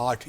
8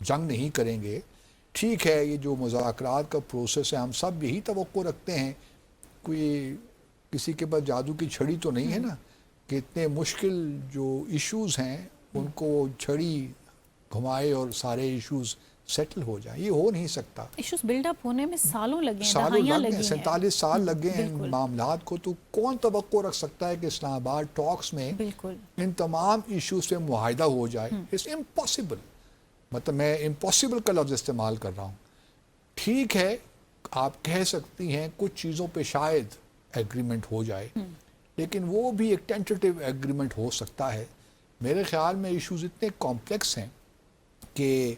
جنگ نہیں کریں گے. ٹھیک ہے یہ جو مذاکرات کا پروسیس ہے ہم سب یہی توقع رکھتے ہیں, کوئی کسی کے پاس جادو کی چھڑی تو نہیں ہے نا کہ اتنے مشکل جو ایشوز ہیں ان کو چھڑی گھمائے اور سارے ایشوز سیٹل ہو جائیں. یہ ہو نہیں سکتا. ایشوز بلڈ اپ ہونے میں سالوں لگے ہیں, سالوں دہائیاں لگ لگی گئے, ہیں. 47 سال لگ گئے ہیں ان بالکل. معاملات کو. تو کون توقع رکھ سکتا ہے کہ اسلام آباد ٹاکس میں بالکل ان تمام ایشوز پہ معاہدہ ہو جائے؟ It's impossible. مطلب میں امپاسبل کا لفظ استعمال کر رہا ہوں. ٹھیک ہے آپ کہہ سکتی ہیں کچھ چیزوں پہ شاید ایگریمنٹ ہو جائے, لیکن وہ بھی ایک ٹینٹیٹیو ایگریمنٹ ہو سکتا ہے. میرے خیال میں ایشوز اتنے کمپلیکس ہیں کہ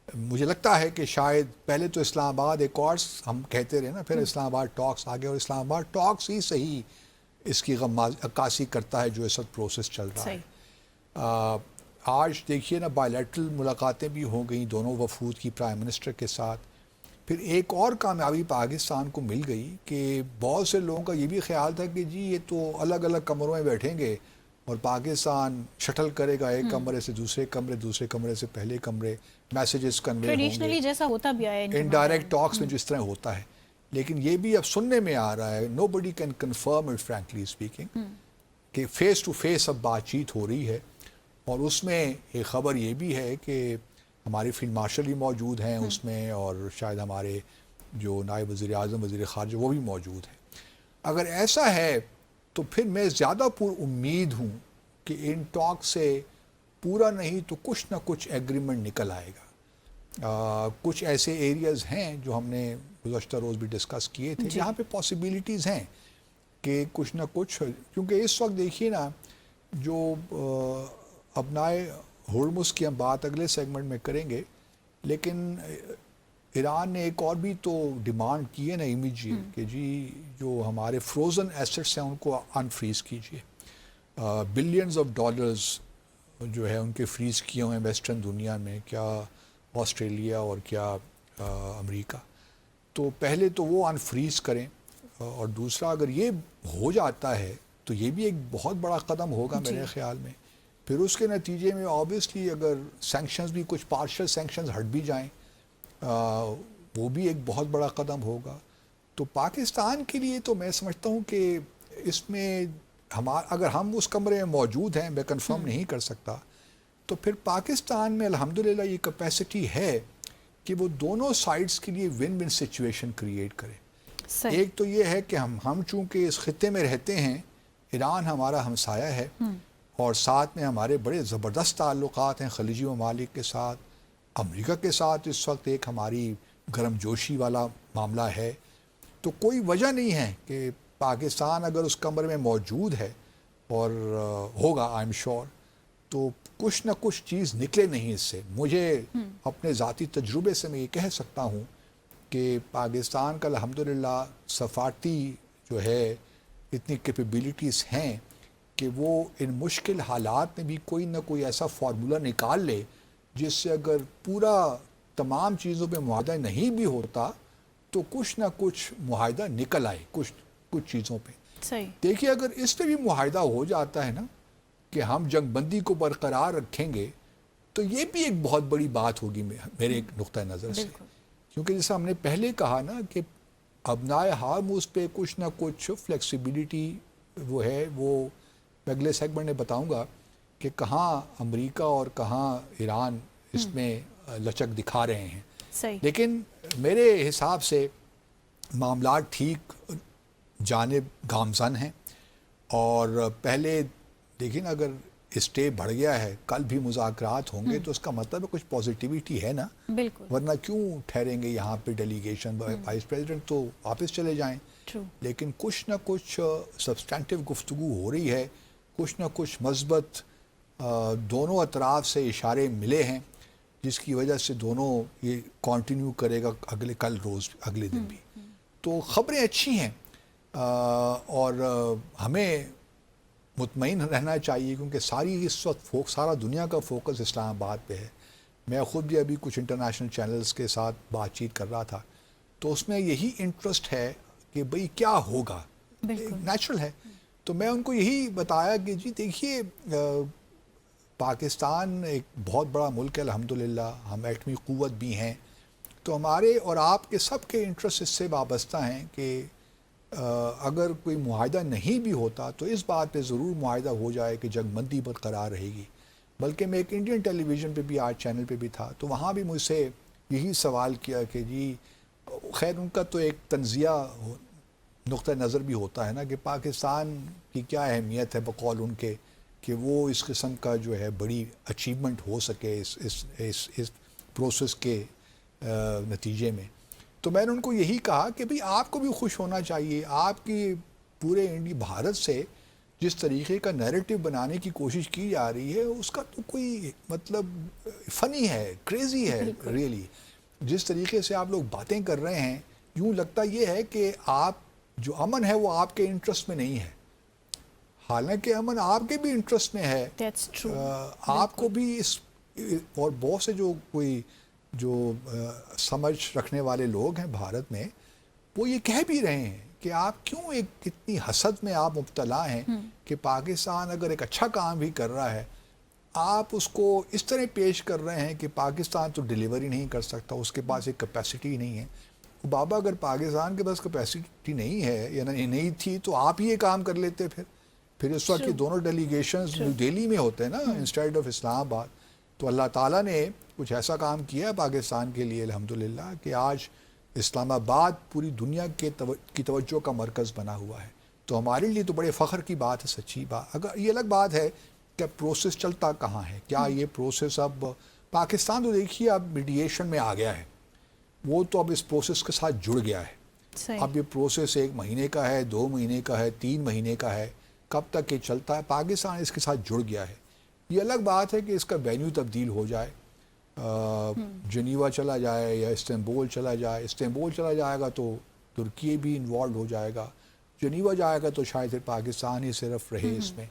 مجھے لگتا ہے کہ شاید پہلے تو اسلام آباد ایک اور ہم کہتے رہے نا, پھر اسلام آباد ٹاکس آ گیا, اور اسلام آباد ٹاکس ہی صحیح اس کی عکاسی کرتا ہے جو اس وقت پروسیس چل رہا ہے. آج دیکھیے نا بائیلیٹرل ملاقاتیں بھی ہو گئیں دونوں وفود کی پرائم منسٹر کے ساتھ. پھر ایک اور کامیابی پاکستان کو مل گئی کہ بہت سے لوگوں کا یہ بھی خیال تھا کہ جی یہ تو الگ الگ کمروں میں بیٹھیں گے اور پاکستان شٹل کرے گا ایک کمرے سے دوسرے کمرے, دوسرے کمرے سے پہلے کمرے, میسیجز کنوے ہوں گے ٹریڈیشنلی جیسا ہوتا بھی آیا انڈائریکٹ ٹاکس میں جس طرح ہوتا ہے. لیکن یہ بھی اب سننے میں آ رہا ہے, nobody can confirm it frankly speaking, کہ فیس ٹو فیس اب بات چیت ہو رہی ہے. اور اس میں ایک خبر یہ بھی ہے کہ ہمارے فیلڈ مارشل بھی موجود ہیں اس میں, اور شاید ہمارے جو نائب وزیر اعظم وزیر خارجہ وہ بھی موجود ہیں. اگر ایسا ہے تو پھر میں زیادہ پر امید ہوں کہ ان ٹاک سے پورا نہیں تو کچھ نہ کچھ ایگریمنٹ نکل آئے گا. کچھ ایسے ایریاز ہیں جو ہم نے گزشتہ روز بھی ڈسکس کیے تھے جہاں پہ پاسبلٹیز ہیں کہ کچھ نہ کچھ, کیونکہ اس وقت دیکھیے نا جو ابنائے ہرمز کی ہم بات اگلے سیگمنٹ میں کریں گے, لیکن ایران نے ایک اور بھی تو ڈیمانڈ کی ہے نا امیجیٹ کہ جی جو ہمارے فروزن ایسٹس ہیں ان کو انفریز کیجیے. بلینز آف ڈالرز جو ہے ان کے فریز کیے ہوئے ہیں ویسٹرن دنیا میں, کیا آسٹریلیا اور کیا امریکہ. تو پہلے تو وہ انفریز کریں, اور دوسرا اگر یہ ہو جاتا ہے تو یہ بھی ایک بہت بڑا قدم ہوگا میرے خیال میں. پھر اس کے نتیجے میں آبویسلی اگر سینکشنز بھی کچھ پارشل سینکشنز ہٹ بھی جائیں وہ بھی ایک بہت بڑا قدم ہوگا. تو پاکستان کے لیے تو میں سمجھتا ہوں کہ اس میں اگر ہم اس کمرے میں موجود ہیں, میں کنفرم نہیں کر سکتا, تو پھر پاکستان میں الحمدللہ یہ کیپیسٹی ہے کہ وہ دونوں سائڈز کے لیے ون ون سچویشن کریٹ کرے. ایک تو یہ ہے کہ ہم چونکہ اس خطے میں رہتے ہیں, ایران ہمارا ہمسایہ ہے, اور ساتھ میں ہمارے بڑے زبردست تعلقات ہیں خلیجی ممالک کے ساتھ. امریکہ کے ساتھ اس وقت ایک ہماری گرم جوشی والا معاملہ ہے. تو کوئی وجہ نہیں ہے کہ پاکستان اگر اس کمرے میں موجود ہے, اور ہوگا آئی ایم شور, تو کچھ نہ کچھ چیز نکلے نہیں اس سے. مجھے اپنے ذاتی تجربے سے میں یہ کہہ سکتا ہوں کہ پاکستان کا الحمدللہ سفارتی جو ہے اتنی کیپیبلٹیز ہیں کہ وہ ان مشکل حالات میں بھی کوئی نہ کوئی ایسا فارمولہ نکال لے جس سے اگر پورا تمام چیزوں پہ معاہدہ نہیں بھی ہوتا تو کچھ نہ کچھ معاہدہ نکل آئے کچھ چیزوں پہ. دیکھیے اگر اس پہ بھی معاہدہ ہو جاتا ہے نا کہ ہم جنگ بندی کو برقرار رکھیں گے, تو یہ بھی ایک بہت بڑی بات ہوگی میرے ایک نقطہ نظر سے. کیونکہ جیسا ہم نے پہلے کہا نا کہ ابنائے ہارموز پہ کچھ نہ کچھ فلیکسیبلٹی وہ ہے, وہ میں اگلے سیگمنٹ میں بتاؤں گا کہ کہاں امریکہ اور کہاں ایران اس میں لچک دکھا رہے ہیں. لیکن میرے حساب سے معاملات ٹھیک جانب گامزن ہیں, اور پہلے دیکھیں نا اگر اسٹے بڑھ گیا ہے, کل بھی مذاکرات ہوں گے تو اس کا مطلب ہے کچھ پازیٹیوٹی ہے نا, ورنہ کیوں ٹھہریں گے یہاں پہ ڈیلیگیشن, وائس پریزیڈنٹ تو واپس چلے جائیں. لیکن کچھ نہ کچھ سبسٹینٹیو گفتگو ہو رہی ہے, کچھ نہ کچھ مثبت دونوں اطراف سے اشارے ملے ہیں, جس کی وجہ سے دونوں یہ کنٹینیو کرے گا اگلے دن بھی. تو خبریں اچھی ہیں, اور ہمیں مطمئن رہنا چاہیے کیونکہ اس وقت سارا دنیا کا فوکس اسلام آباد پہ ہے. میں خود بھی ابھی کچھ انٹرنیشنل چینلز کے ساتھ بات چیت کر رہا تھا, تو اس میں یہی انٹرسٹ ہے کہ بھئی کیا ہوگا, نیچرل ہے. تو میں ان کو یہی بتایا کہ جی دیکھیے پاکستان ایک بہت بڑا ملک ہے الحمدللہ، ہم ایٹمی قوت بھی ہیں، تو ہمارے اور آپ کے سب کے انٹرسٹ اس سے وابستہ ہیں کہ اگر کوئی معاہدہ نہیں بھی ہوتا تو اس بات پہ ضرور معاہدہ ہو جائے کہ جنگ بندی برقرار رہے گی. بلکہ میں ایک انڈین ٹیلی ویژن پہ بھی آج چینل پہ بھی تھا، تو وہاں بھی مجھ سے یہی سوال کیا کہ جی خیر ان کا تو ایک تنزیہ نقطہ نظر بھی ہوتا ہے نا کہ پاکستان کی کیا اہمیت ہے بقول ان کے کہ وہ اس قسم کا جو ہے بڑی اچیومنٹ ہو سکے اس پروسیس کے نتیجے میں. تو میں نے ان کو یہی کہا کہ بھئی آپ کو بھی خوش ہونا چاہیے. آپ کی پورے بھارت سے جس طریقے کا نیریٹو بنانے کی کوشش کی جا رہی ہے اس کا تو کوئی مطلب فنی ہے، کریزی ہے ریئلی. جس طریقے سے آپ لوگ باتیں کر رہے ہیں یوں لگتا یہ ہے کہ آپ جو امن ہے وہ آپ کے انٹرسٹ میں نہیں ہے، حالانکہ امن آپ کے بھی انٹرسٹ میں ہے. آپ کو بھی اس اور بہت سے جو سمجھ رکھنے والے لوگ ہیں بھارت میں وہ یہ کہہ بھی رہے ہیں کہ آپ کیوں ایک اتنی حسد میں آپ مبتلا ہیں کہ پاکستان اگر ایک اچھا کام بھی کر رہا ہے آپ اس کو اس طرح پیش کر رہے ہیں کہ پاکستان تو ڈیلیوری نہیں کر سکتا، اس کے پاس ایک کیپیسٹی نہیں ہے. بابا اگر پاکستان کے پاس کیپیسٹی نہیں ہے یا نہیں تھی تو آپ ہی یہ کام کر لیتے. پھر اس وقت یہ دونوں ڈیلیگیشنز نیو دہلی میں ہوتے ہیں نا انسٹیڈ آف اسلام آباد. تو اللہ تعالیٰ نے کچھ ایسا کام کیا ہے پاکستان کے لیے الحمدللہ کہ آج اسلام آباد پوری دنیا کی توجہ کا مرکز بنا ہوا ہے. تو ہمارے لیے تو بڑے فخر کی بات ہے، سچی بات. اگر یہ الگ بات ہے کہ پروسیس چلتا کہاں ہے، کیا یہ پروسیس اب پاکستان تو دیکھیے اب میڈیشن میں آ گیا ہے، وہ تو اب اس پروسیس کے ساتھ جڑ گیا ہے. اب یہ پروسیس 1 مہینے کا ہے، 2 مہینے کا ہے، 3 مہینے کا ہے، کب تک یہ چلتا ہے پاکستان اس کے ساتھ جڑ گیا ہے. یہ الگ بات ہے کہ اس کا وینیو تبدیل ہو جائے، جنیوا چلا جائے یا استنبول چلا جائے. استنبول چلا جائے گا تو ترکی بھی انوالو ہو جائے گا، جنیوا جائے گا تو شاید پھر پاکستان ہی صرف رہے اس میں.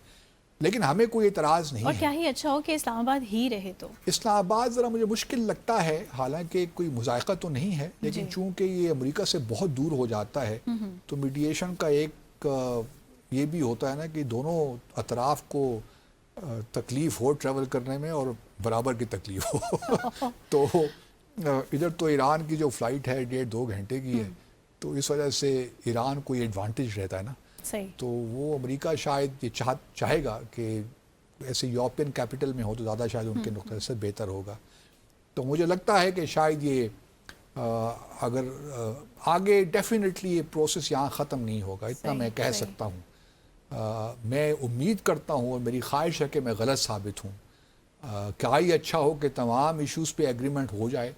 لیکن ہمیں کوئی اعتراض نہیں ہے. اور کیا ہی اچھا ہو کہ اسلام آباد ہی رہے. تو اسلام آباد ذرا مجھے مشکل لگتا ہے، حالانکہ کوئی مذائقہ تو نہیں ہے، لیکن چونکہ یہ امریکہ سے بہت دور ہو جاتا ہے تو میڈیشن کا ایک یہ بھی ہوتا ہے نا کہ دونوں اطراف کو تکلیف ہو ٹریول کرنے میں اور برابر کی تکلیف ہو. تو ادھر تو ایران کی جو فلائٹ ہے 1.5-2 گھنٹے کی ہے، تو اس وجہ سے ایران کو یہ ایڈوانٹیج رہتا ہے نا. تو وہ امریکہ شاید یہ چاہے گا کہ ایسے یورپین کیپٹل میں ہو تو زیادہ شاید ان کے نقطہ سے بہتر ہوگا. تو مجھے لگتا ہے کہ شاید یہ اگر آگے ڈیفینیٹلی یہ پروسیس یہاں ختم نہیں ہوگا، اتنا میں کہہ سکتا ہوں. میں امید کرتا ہوں اور میری خواہش ہے کہ میں غلط ثابت ہوں. کیا ہی اچھا ہو کہ تمام ایشوز پہ ایگریمنٹ ہو جائے،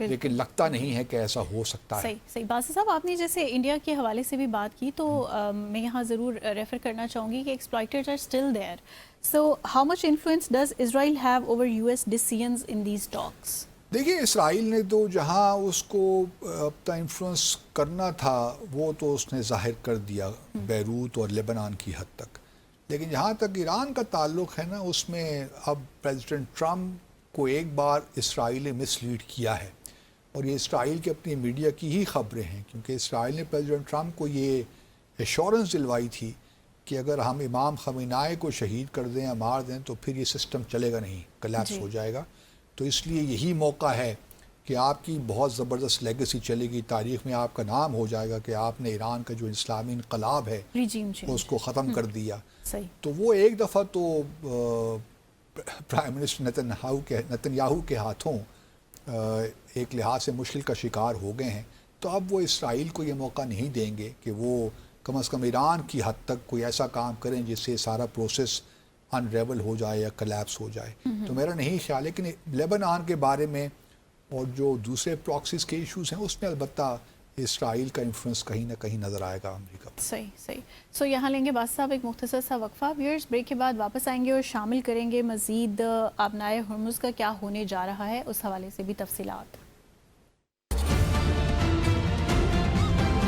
لیکن لگتا نہیں ہے کہ ایسا ہو سکتا ہے. صحیح. باسط صاحب آپ نے جیسے انڈیا کے حوالے سے بھی بات کی تو میں یہاں ضرور ریفر کرنا چاہوں گی کہ exploiters are still there. So how much influence does Israel have over US decisions in these talks? دیکھیے اسرائیل نے تو جہاں اس کو اپنا انفلوئنس کرنا تھا وہ تو اس نے ظاہر کر دیا بیروت اور لیبنان کی حد تک. لیکن جہاں تک ایران کا تعلق ہے نا اس میں اب پریزیڈنٹ ٹرمپ کو ایک بار اسرائیل نے مس لیڈ کیا ہے، اور یہ اسرائیل کے اپنی میڈیا کی ہی خبریں ہیں، کیونکہ اسرائیل نے پریزیڈنٹ ٹرمپ کو یہ ایشورنس دلوائی تھی کہ اگر ہم امام خمینائی کو شہید کر دیں یا مار دیں تو پھر یہ سسٹم چلے گا نہیں، کلیپس ہو جائے گا. تو اس لیے یہی موقع ہے کہ آپ کی بہت زبردست لیگیسی چلے گی، تاریخ میں آپ کا نام ہو جائے گا کہ آپ نے ایران کا جو اسلامی انقلاب ہے اس کو ختم کر دیا. تو وہ ایک دفعہ تو پرائم منسٹر نتن یاہو کے ہاتھوں ایک لحاظ سے مشکل کا شکار ہو گئے ہیں. تو اب وہ اسرائیل کو یہ موقع نہیں دیں گے کہ وہ کم از کم ایران کی حد تک کوئی ایسا کام کریں جس سے سارا پروسیس انریول ہو جائے یا کلیپس ہو جائے. تو میرا نہیں خیال ہے کہ لیبنان کے بارے میں اور جو دوسرے پراکسیز کے ایشوز ہیں اس میں البتہ اسرائیل کا انفلوئنس کہیں نہ کہیں نظر آئے گا امریکہ. صحیح. سو یہاں لیں گے باسط صاحب ایک مختصر سا وقفہ. ویئرز بریک کے بعد واپس آئیں گے اور شامل کریں گے مزید آبنائے ہرمز کا کیا ہونے جا رہا ہے اس حوالے سے بھی تفصیلات.